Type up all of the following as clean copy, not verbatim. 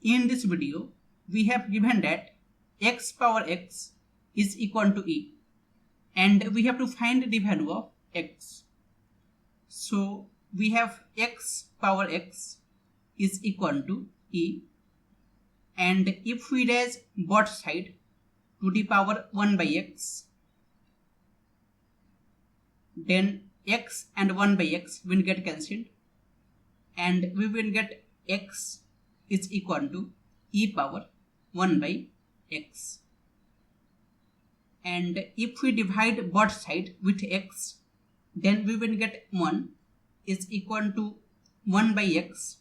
In this video, we have given that x power x is equal to e, and we have to find the value of x. So we have x power x is equal to e, and if we raise both sides to the power 1 by x, then x and 1 by x will get cancelled, and we will get x is equal to e power 1 by x. And if we divide both sides with x, then we will get 1 is equal to 1 by x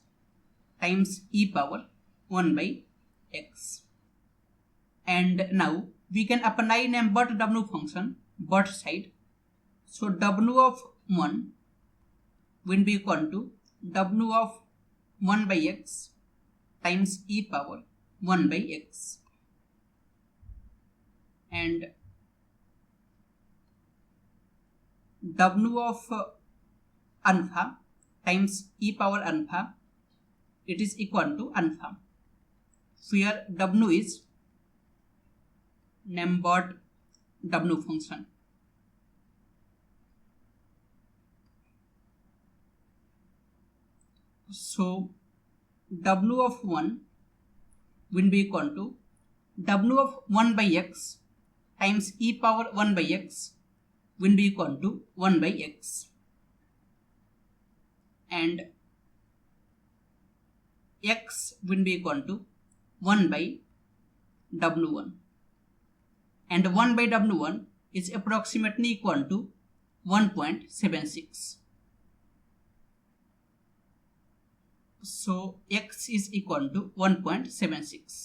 times e power 1 by x. And now we can apply number w function both sides. So w of 1 will be equal to w of 1 by x times e power 1 by x. And w of alpha times e power alpha, it is equal to alpha, where w is numbered w function. So w of 1 will be equal to w of 1 by x times e power 1 by x will be equal to 1 by x, and x will be equal to 1 by w1, and 1 by w1 is approximately equal to 1.76. So x is equal to 1.76.